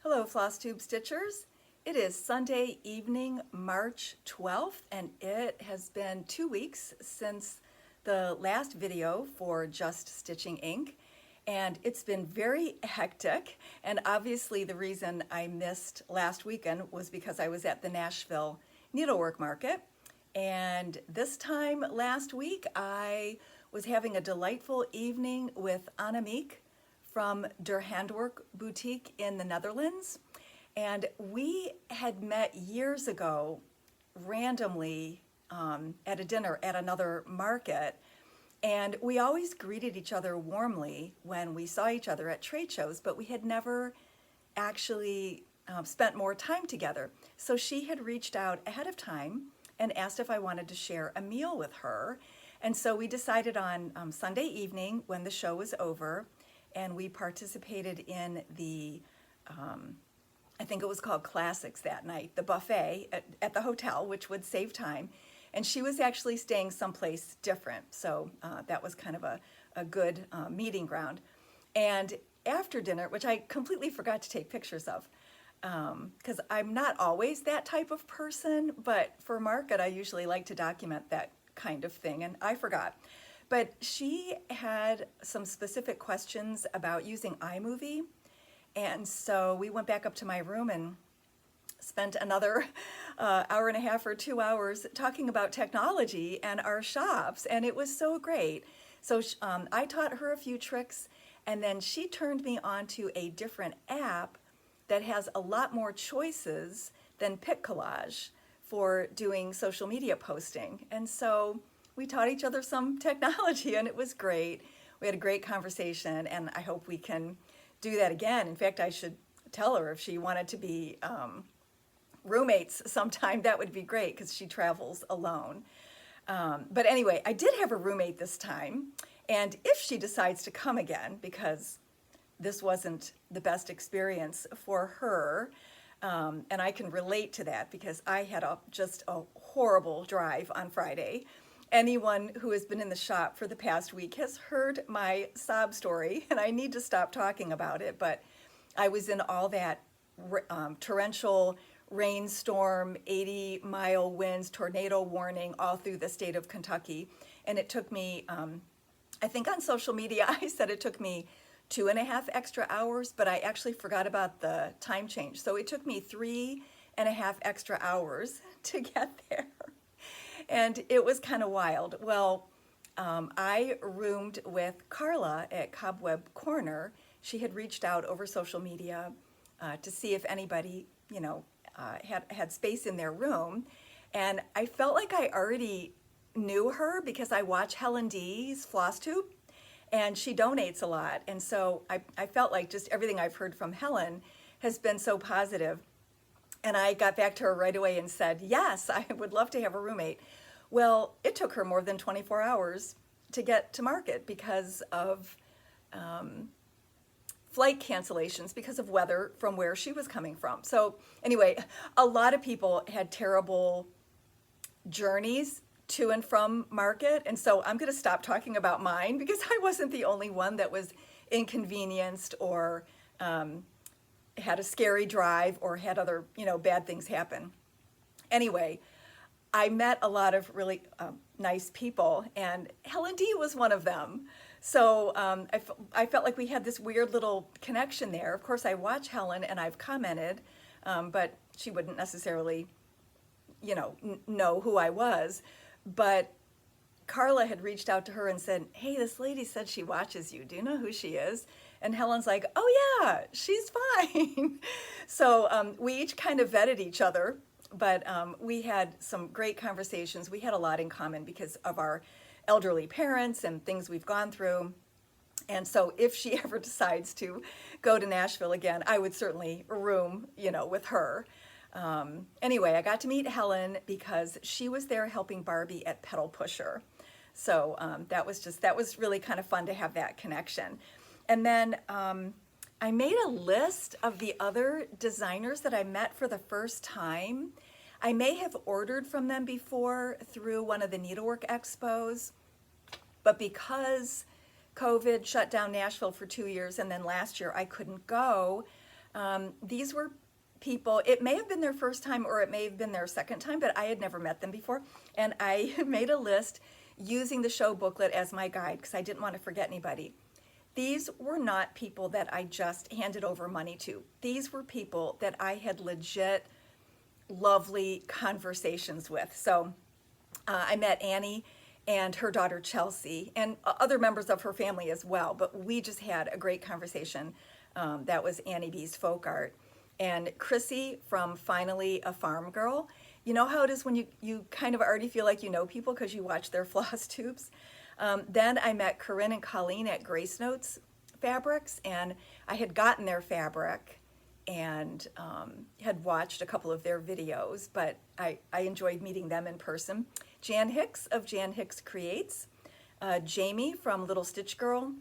Hello, FlossTube Stitchers. It is Sunday evening, March 12th, and it has been 2 weeks since the last video for Just Stitching Inc. And it's been very hectic, and obviously the reason I missed last weekend was because I was at the Nashville needlework market. And this time last week, I was having a delightful evening with Annemiek from Der Handwerk Boutique in the Netherlands. And we had met years ago randomly at a dinner at another market. And we always greeted each other warmly when we saw each other at trade shows, but we had never actually spent more time together. So she had reached out ahead of time and asked if I wanted to share a meal with her. And so we decided on Sunday evening when the show was over, and we participated in the, I think it was called Classics that night, the buffet at the hotel, which would save time. And she was actually staying someplace different, so that was kind of a good meeting ground. And after dinner, which I completely forgot to take pictures of, because I'm not always that type of person, but for market, I usually like to document that kind of thing, and I forgot. But she had some specific questions about using iMovie, and so we went back up to my room and spent another hour and a half or 2 hours talking about technology and our shops, and it was so great. So I taught her a few tricks, and then she turned me on to a different app that has a lot more choices than PicCollage for doing social media posting. And so we taught each other some technology, and it was great. We had a great conversation, and I hope we can do that again. In fact, I should tell her if she wanted to be roommates sometime, that would be great because she travels alone. But anyway, I did have a roommate this time, and if she decides to come again, because this wasn't the best experience for her, and I can relate to that because I had just a horrible drive on Friday. Anyone who has been in the shop for the past week has heard my sob story, and I need to stop talking about it, but I was in all that torrential rainstorm, 80-mile winds, tornado warning all through the state of Kentucky, and it took me, I think on social media I said it took me 2.5 extra hours, but I actually forgot about the time change. So it took me 3.5 extra hours to get there. And it was kind of wild. Well, I roomed with Carla at Cobweb Corner. She had reached out over social media to see if anybody, had space in their room. And I felt like I already knew her because I watch Helen D's FlossTube, and she donates a lot. And so I felt like just everything I've heard from Helen has been so positive. And I got back to her right away and said, yes, I would love to have a roommate. Well, it took her more than 24 hours to get to market because of flight cancellations because of weather from where she was coming from. So anyway, a lot of people had terrible journeys to and from market, and so I'm going to stop talking about mine because I wasn't the only one that was inconvenienced or had a scary drive or had other, bad things happen. Anyway, I met a lot of really nice people, and Helen D was one of them. So I felt like we had this weird little connection there. Of course, I watch Helen and I've commented, but she wouldn't necessarily, know who I was. But Carla had reached out to her and said, hey, this lady said she watches you. Do you know who she is? And Helen's like, oh yeah, she's fine. So we each kind of vetted each other, but we had some great conversations. We had a lot in common because of our elderly parents and things we've gone through. And so if she ever decides to go to Nashville again, I would certainly room, with her. Anyway, I got to meet Helen because she was there helping Barbie at Pedal Pusher. So that was really kind of fun to have that connection. And then I made a list of the other designers that I met for the first time. I may have ordered from them before through one of the needlework expos, but because COVID shut down Nashville for 2 years and then last year I couldn't go, These were people, it may have been their first time or it may have been their second time, but I had never met them before. And I made a list using the show booklet as my guide because I didn't want to forget anybody. These were not people that I just handed over money to. These were people that I had legit, lovely conversations with. So I met Annie and her daughter Chelsea and other members of her family as well, but we just had a great conversation. That was Annie B's Folk Art. And Chrissy from Finally a Farm Girl. You know how it is when you kind of already feel like you know people because you watch their floss tubes? Then I met Corinne and Colleen at Grace Notes Fabrics, and I had gotten their fabric and had watched a couple of their videos, but I enjoyed meeting them in person. Jan Hicks of Jan Hicks Creates, Jamie from Little Stitch Girl,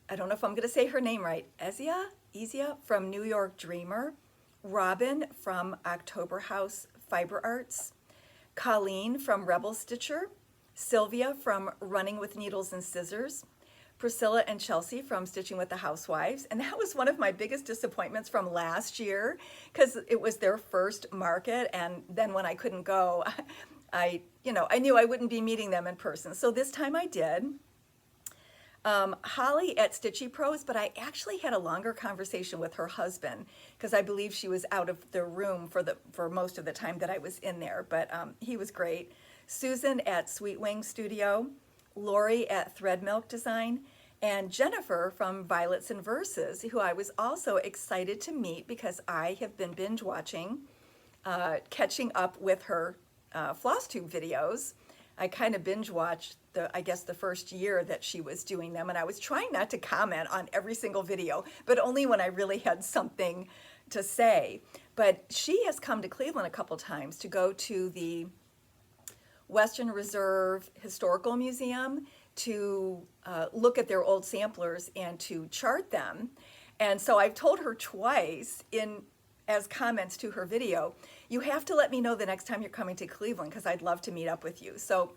I don't know if I'm going to say her name right, Ezia from New York Dreamer, Robin from October House Fiber Arts, Colleen from Rebel Stitcher, Sylvia from Running with Needles and Scissors, Priscilla and Chelsea from Stitching with the Housewives. And that was one of my biggest disappointments from last year because it was their first market. And then when I couldn't go, I knew I wouldn't be meeting them in person. So this time I did. Holly at Stitchy Pros, but I actually had a longer conversation with her husband because I believe she was out of the room for most of the time that I was in there, but he was great. Susan at Sweet Wing Studio, Lori at Thread Milk Design, and Jennifer from Violets and Verses, who I was also excited to meet because I have been binge watching, catching up with her FlossTube videos. I kind of binge watched the first year that she was doing them, and I was trying not to comment on every single video, but only when I really had something to say. But she has come to Cleveland a couple times to go to the Western Reserve Historical Museum to look at their old samplers and to chart them. And so I've told her twice as comments to her video, you have to let me know the next time you're coming to Cleveland because I'd love to meet up with you. So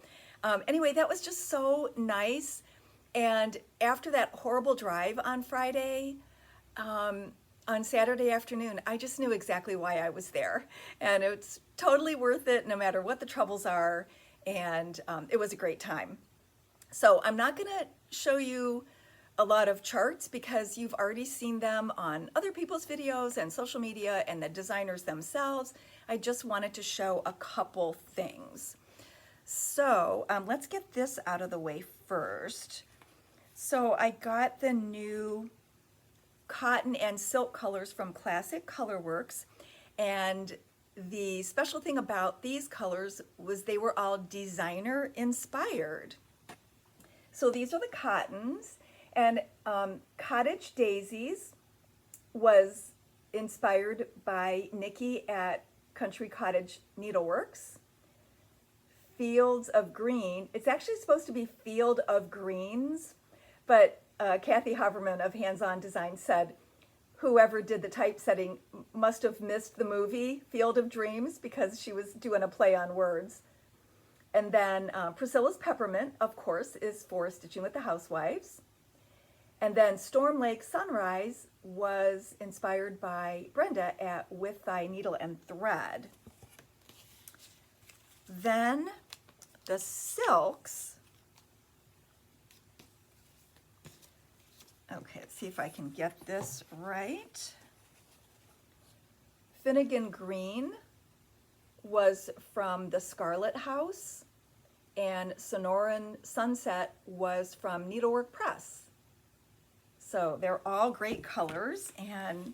anyway, that was just so nice. And after that horrible drive on Friday, on Saturday afternoon, I just knew exactly why I was there. And it's totally worth it no matter what the troubles are. And it was a great time. So I'm not going to show you a lot of charts because you've already seen them on other people's videos and social media and the designers themselves. I just wanted to show a couple things. So let's get this out of the way first. So I got the new cotton and silk colors from Classic Colorworks, and the special thing about these colors was they were all designer inspired. So these are the cottons, and Cottage Daisies was inspired by Nikki at Country Cottage Needleworks. Fields of Green, it's actually supposed to be Field of Greens, but Kathy Haverman of Hands On Design said whoever did the typesetting must have missed the movie Field of Dreams because she was doing a play on words. And then Priscilla's Peppermint, of course, is for Stitching with the Housewives. And then Storm Lake Sunrise was inspired by Brenda at With Thy Needle and Thread. Then the silks. Okay, let's see if I can get this right. Finnegan Green was from the Scarlet House, and Sonoran Sunset was from Needlework Press. So they're all great colors, and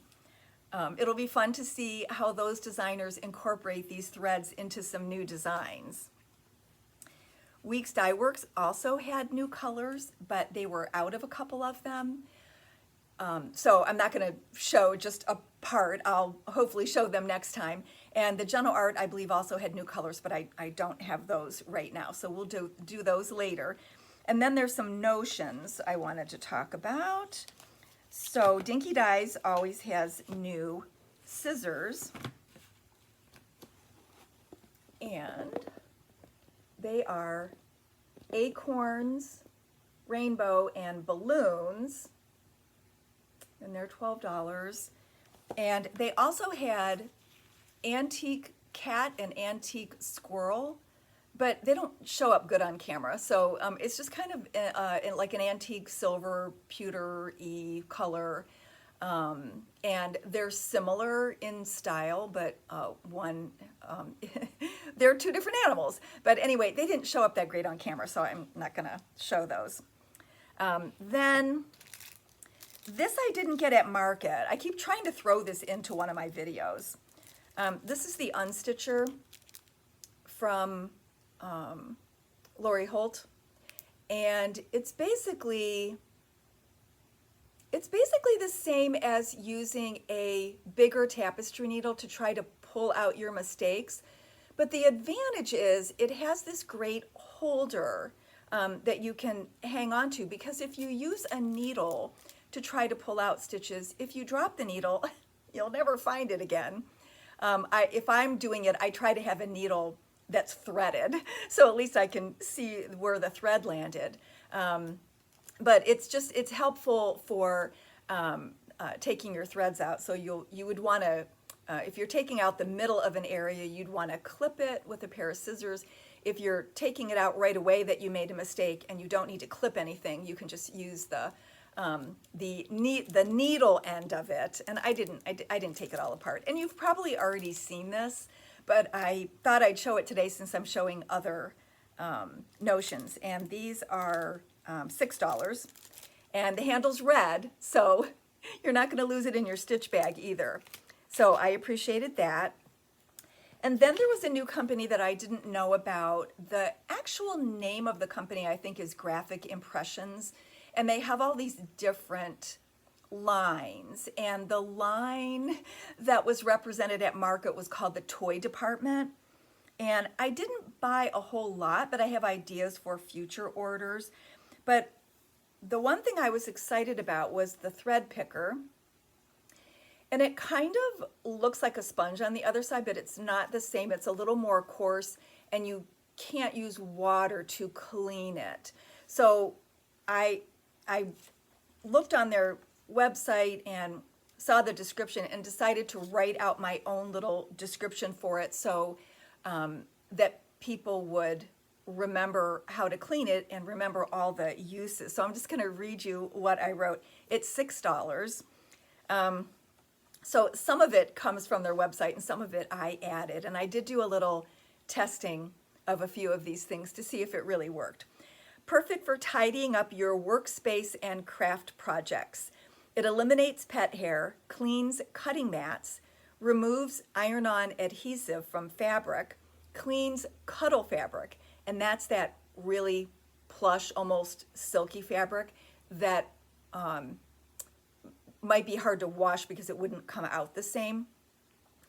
it'll be fun to see how those designers incorporate these threads into some new designs. Weeks Dye Works also had new colors, but they were out of a couple of them. So I'm not going to show just a part. I'll hopefully show them next time. And the Gentle Art, I believe, also had new colors, but I don't have those right now. So we'll do those later. And then there's some notions I wanted to talk about. So Dinky Dyes always has new scissors. And they are acorns, rainbow, and balloons. and they're $12. And they also had antique cat and antique squirrel, but they don't show up good on camera. So it's just kind of like an antique silver pewter-y color. And they're similar in style, but they're two different animals. But anyway, they didn't show up that great on camera, so I'm not gonna show those. Then this I didn't get at market. I keep trying to throw this into one of my videos. This is the Unstitcher from Lori Holt, and it's basically the same as using a bigger tapestry needle to try to pull out your mistakes, but the advantage is it has this great holder that you can hang on to, because if you use a needle to try to pull out stitches, if you drop the needle, you'll never find it again. If I'm doing it, I try to have a needle that's threaded, so at least I can see where the thread landed. But it's helpful for taking your threads out. So you would want to, if you're taking out the middle of an area, you'd want to clip it with a pair of scissors. If you're taking it out right away that you made a mistake and you don't need to clip anything, you can just use the needle end of it. And I didn't take it all apart. And you've probably already seen this, but I thought I'd show it today since I'm showing other notions. And these are $6, and the handle's red, so you're not going to lose it in your stitch bag either. So I appreciated that. And then there was a new company that I didn't know about. The actual name of the company, I think, is Graphic Impressions, and they have all these different lines. And the line that was represented at market was called the Toy Department. And I didn't buy a whole lot, but I have ideas for future orders. But the one thing I was excited about was the thread picker. And it kind of looks like a sponge on the other side, but it's not the same. It's a little more coarse, and you can't use water to clean it. So I looked on their website and saw the description and decided to write out my own little description for it, so that people would remember how to clean it and remember all the uses. So I'm just going to read you what I wrote. It's $6. So some of it comes from their website and some of it I added. And I did do a little testing of a few of these things to see if it really worked. Perfect for tidying up your workspace and craft projects. It eliminates pet hair, cleans cutting mats, removes iron-on adhesive from fabric, cleans cuddle fabric, and that's that really plush, almost silky fabric that might be hard to wash because it wouldn't come out the same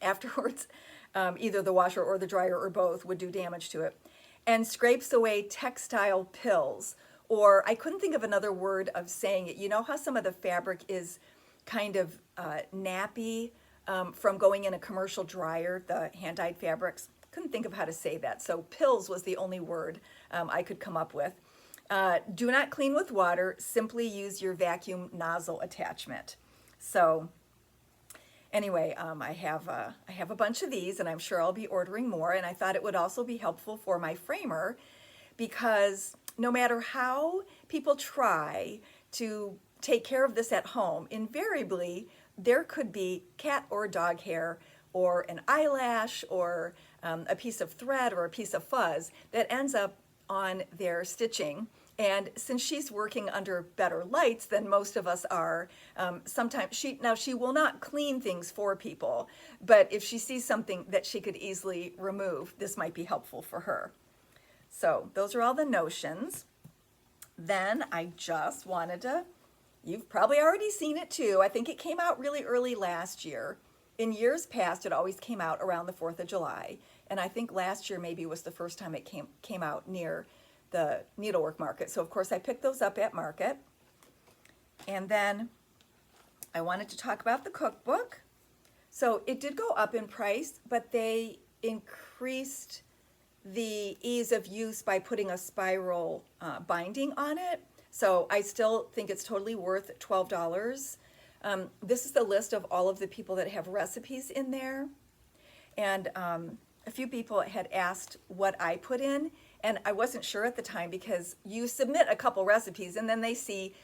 afterwards. Either the washer or the dryer or both would do damage to it. And scrapes away textile pills, or I couldn't think of another word of saying it. You know how some of the fabric is kind of nappy from going in a commercial dryer, the hand-dyed fabrics? Couldn't think of how to say that. So pills was the only word I could come up with. Do not clean with water. Simply use your vacuum nozzle attachment. So anyway, I have a bunch of these, and I'm sure I'll be ordering more. And I thought it would also be helpful for my framer, because no matter how people try to take care of this at home, invariably there could be cat or dog hair or an eyelash or a piece of thread or a piece of fuzz that ends up on their stitching. And since she's working under better lights than most of us are, sometimes she will not clean things for people, but if she sees something that she could easily remove, this might be helpful for her. So those are all the notions. Then I just wanted to, you've probably already seen it too. I think it came out really early last year. In years past, it always came out around the 4th of July. And I think last year maybe was the first time it came out near the needlework market. So of course I picked those up at market. And then I wanted to talk about the cookbook. So it did go up in price, but they increased the ease of use by putting a spiral binding on it. So I still think it's totally worth $12. This is the list of all of the people that have recipes in there. And a few people had asked what I put in, and I wasn't sure at the time because you submit a couple recipes and then they see,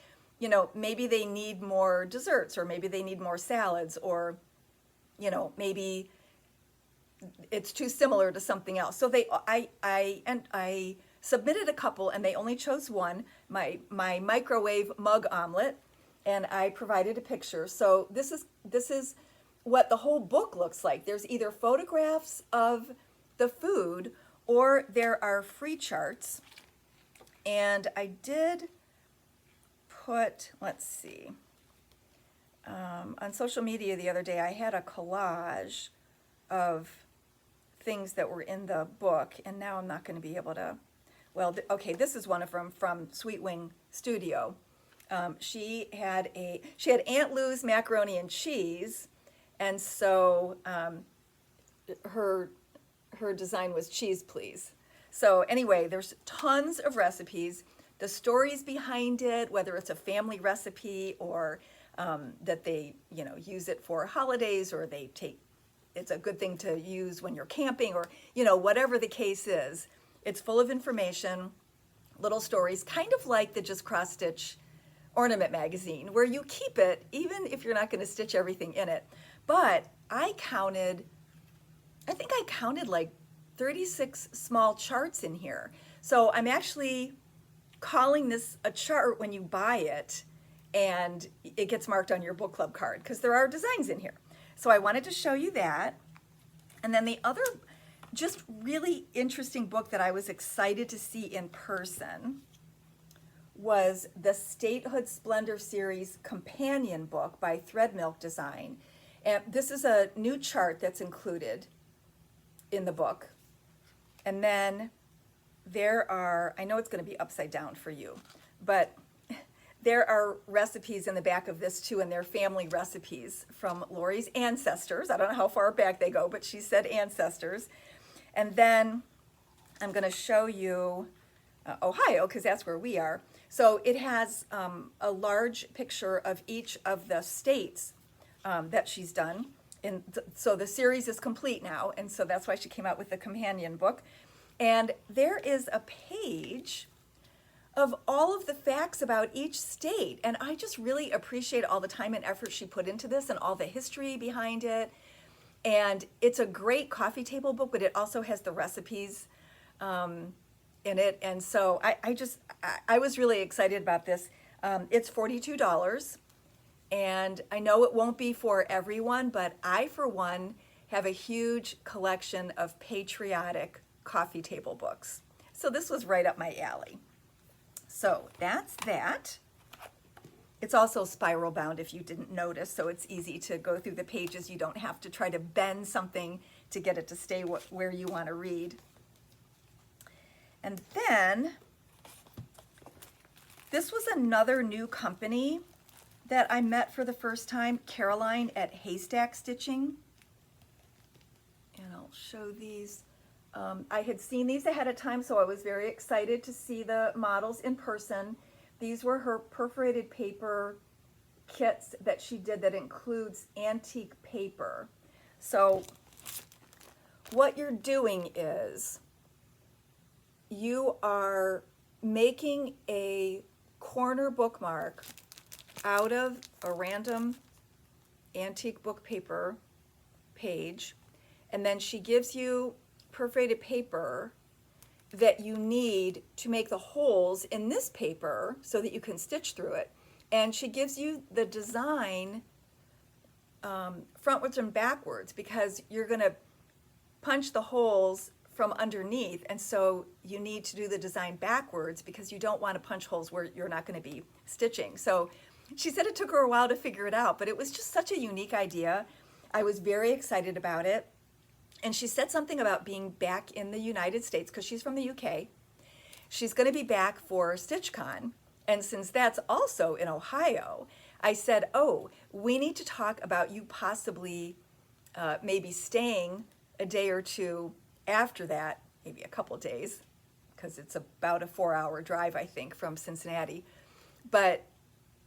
you know, maybe they need more desserts or maybe they need more salads or, you know, maybe it's too similar to something else. So I submitted a couple and they only chose one, my microwave mug omelet, and I provided a picture. So this is what the whole book looks like. There's either photographs of the food or there are free charts. And I did put, let's see, on social media the other day, I had a collage of things that were in the book, and now I'm not going to be able to, well, okay, this is one of them from Sweet Wing Studio. She had Aunt Lou's macaroni and cheese, and so her design was cheese please. So anyway, there's tons of recipes, the stories behind it, whether it's a family recipe or that they, you know, use it for holidays, or it's a good thing to use when you're camping, or, you know, whatever the case is. It's full of information, little stories, kind of like the Just Cross Stitch ornament magazine, where you keep it even if you're not going to stitch everything in it. But I think I counted like 36 small charts in here. So I'm actually calling this a chart when you buy it, and it gets marked on your book club card because there are designs in here. So I wanted to show you that. And then the other just really interesting book that I was excited to see in person was the Statehood Splendor Series companion book by Thread Milk Design. And this is a new chart that's included in the book. And then there are, I know it's going to be upside down for you, but there are recipes in the back of this too, and they're family recipes from Lori's ancestors. I don't know how far back they go, but she said ancestors. And then I'm going to show you Ohio, because that's where we are. So it has a large picture of each of the states that she's done. And so the series is complete now, and so that's why she came out with the companion book. And there is a page of all of the facts about each state, and I just really appreciate all the time and effort she put into this and all the history behind it. And it's a great coffee table book, but it also has the recipes in it. And so I was really excited about this. It's $42. And I know it won't be for everyone, but I, for one, have a huge collection of patriotic coffee table books. So this was right up my alley. So that's that. It's also spiral bound if you didn't notice, so it's easy to go through the pages. You don't have to try to bend something to get it to stay where you want to read. And then this was another new company that I met for the first time, Caroline at Haystack Stitching. And I'll show these. I had seen these ahead of time, so I was very excited to see the models in person. These were her perforated paper kits that she did that includes antique paper. So what you're doing is you are making a corner bookmark out of a random antique book paper page, and then she gives you perforated paper that you need to make the holes in this paper so that you can stitch through it. And she gives you the design frontwards and backwards, because you're going to punch the holes from underneath, and so you need to do the design backwards because you don't want to punch holes where you're not going to be stitching. So she said it took her a while to figure it out, but it was just such a unique idea. I was very excited about it. And she said something about being back in the United States because she's from the UK. She's going to be back for StitchCon. And since that's also in Ohio, I said, oh, we need to talk about you possibly maybe staying a day or two after that, maybe a couple days, because it's about a 4-hour drive, I think, from Cincinnati. But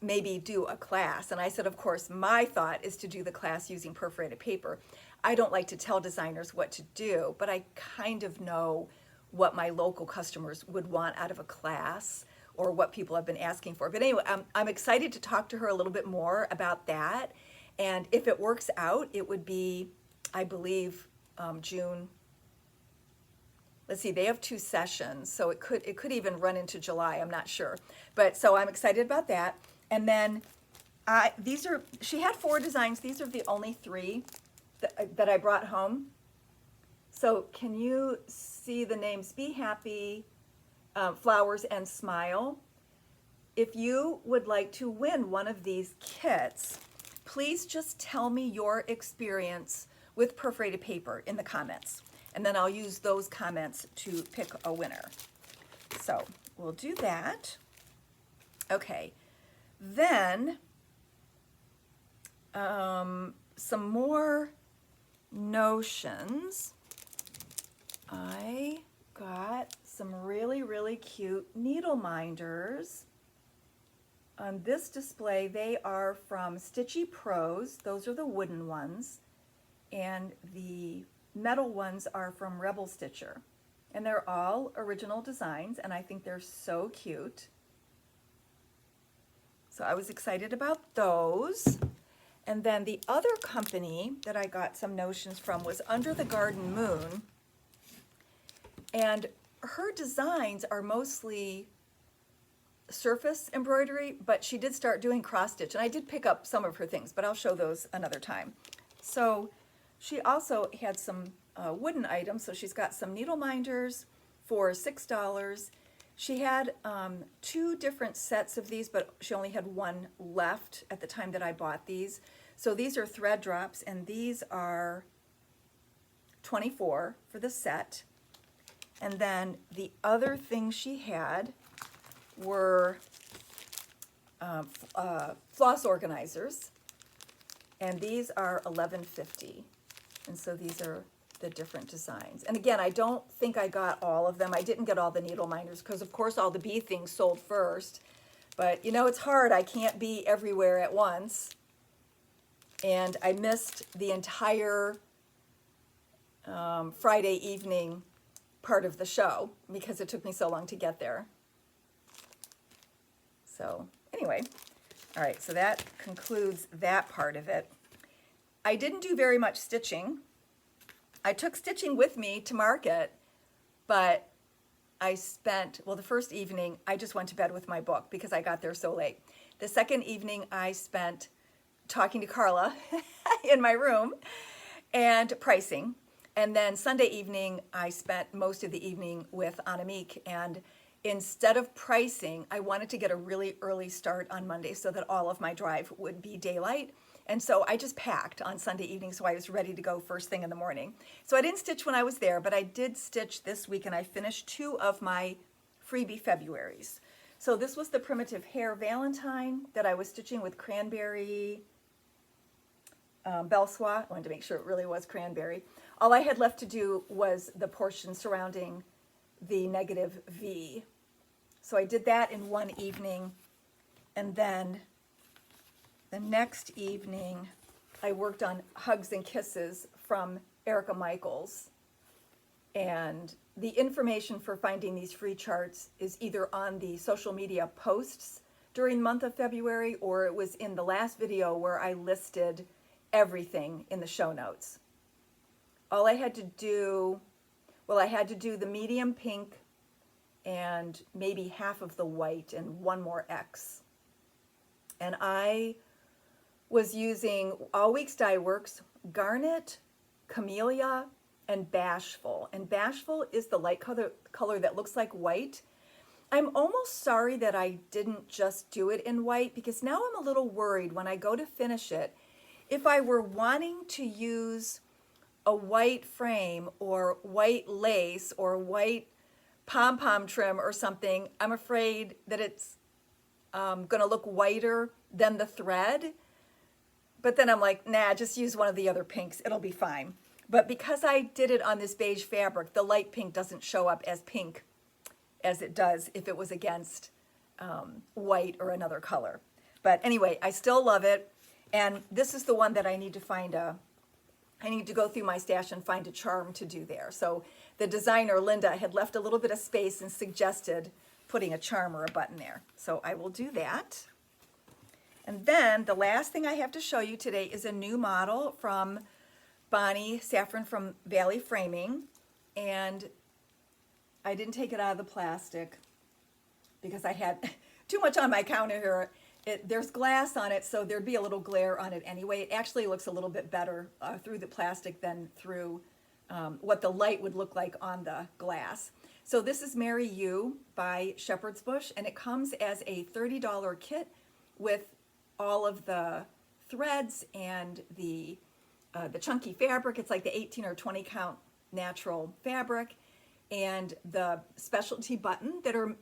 maybe do a class. And I said, of course, my thought is to do the class using perforated paper. I don't like to tell designers what to do, but I kind of know what my local customers would want out of a class or what people have been asking for. But anyway, I'm excited to talk to her a little bit more about that. And if it works out, it would be, I believe, June. Let's see, they have 2 sessions, so it could even run into July, I'm not sure. But so I'm excited about that. And then she had 4 designs. These are the only 3 that I brought home. So can you see the names? Be Happy, Flowers, and Smile. If you would like to win one of these kits, please just tell me your experience with perforated paper in the comments. And then I'll use those comments to pick a winner. So we'll do that. Okay. Then some more notions. I got some really, really cute needle minders. On this display, they are from Stitchy Pros. Those are the wooden ones. And the metal ones are from Rebel Stitcher. And they're all original designs, and I think they're so cute. So I was excited about those. And then the other company that I got some notions from was Under the Garden Moon. And her designs are mostly surface embroidery, but she did start doing cross stitch. And I did pick up some of her things, but I'll show those another time. So she also had some wooden items. So she's got some needle minders for $6. She had 2 different sets of these, but she only had 1 left at the time that I bought these. So these are thread drops, and these are $24 for the set. And then the other thing she had were floss organizers, and these are $11.50. And so these are the different designs. And again, I don't think I got all of them. I didn't get all the needle minders because, of course, all the bee things sold first. But, you know, it's hard. I can't be everywhere at once. And I missed the entire Friday evening part of the show because it took me so long to get there. So anyway, all right, so that concludes that part of it. I didn't do very much stitching. I took stitching with me to market, but I spent, well, the first evening, I just went to bed with my book because I got there so late. The second evening, I spent talking to Carla in my room and pricing. And then Sunday evening, I spent most of the evening with Annemiek. And instead of pricing, I wanted to get a really early start on Monday so that all of my drive would be daylight. And so I just packed on Sunday evening, so I was ready to go first thing in the morning. So I didn't stitch when I was there, but I did stitch this week, and I finished 2 of my freebie Februaries. So this was the Primitive Hair Valentine that I was stitching with cranberry Belsois. I wanted to make sure it really was cranberry. All I had left to do was the portion surrounding the negative V. So I did that in one evening, and then the next evening I worked on Hugs and Kisses from Erica Michaels. And the information for finding these free charts is either on the social media posts during the month of February, or it was in the last video where I listed everything in the show notes. All I had to do, well, I had to do the medium pink and maybe half of the white and one more X. And I was using All Weeks Dye Works, Garnet, Camellia, and Bashful. And Bashful is the light color that looks like white. I'm almost sorry that I didn't just do it in white, because now I'm a little worried when I go to finish it. If I were wanting to use a white frame or white lace or white pom-pom trim or something, I'm afraid that it's going to look whiter than the thread. But then I'm like, nah, just use one of the other pinks. It'll be fine. But because I did it on this beige fabric, the light pink doesn't show up as pink as it does if it was against white or another color. But anyway, I still love it. And this is the one that I need to find I need to go through my stash and find a charm to do there. So the designer, Linda, had left a little bit of space and suggested putting a charm or a button there. So I will do that. And then the last thing I have to show you today is a new model from Bonnie Saffron from Valley Framing. And I didn't take it out of the plastic because I had too much on my counter here. There's glass on it, so there'd be a little glare on it anyway. It actually looks a little bit better through the plastic than through what the light would look like on the glass. So this is Marry You by Shepherd's Bush, and it comes as a $30 kit with all of the threads and the chunky fabric. It's like the 18 or 20 count natural fabric, and the specialty button that are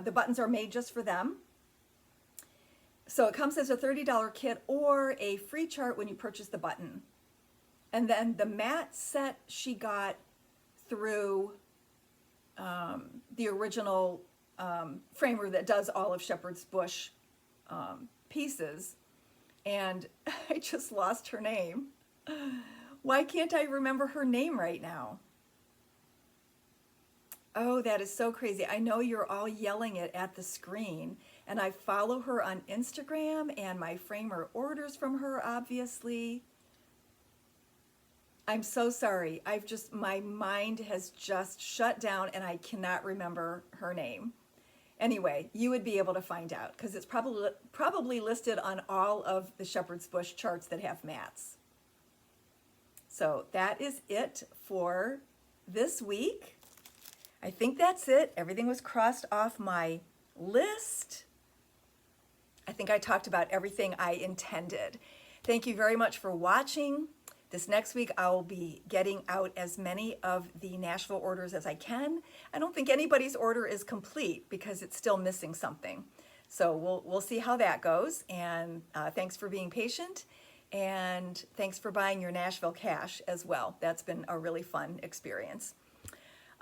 the buttons are made just for them. So it comes as a $30 kit or a free chart when you purchase the button. And then the mat set she got through the original framer that does all of Shepherd's Bush pieces. And I just lost her name. Why can't I remember her name right now? Oh, that is so crazy. I know you're all yelling it at the screen, and I follow her on Instagram, and my framer orders from her, obviously. I'm so sorry. My mind has just shut down, and I cannot remember her name. Anyway, you would be able to find out, because it's probably listed on all of the Shepherd's Bush charts that have mats. So that is it for this week. I think that's it. Everything was crossed off my list. I think I talked about everything I intended. Thank you very much for watching. This next week, I'll be getting out as many of the Nashville orders as I can. I don't think anybody's order is complete because it's still missing something. So we'll see how that goes. And thanks for being patient. And thanks for buying your Nashville cash as well. That's been a really fun experience.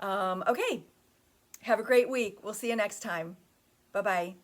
Okay, have a great week. We'll see you next time. Bye-bye.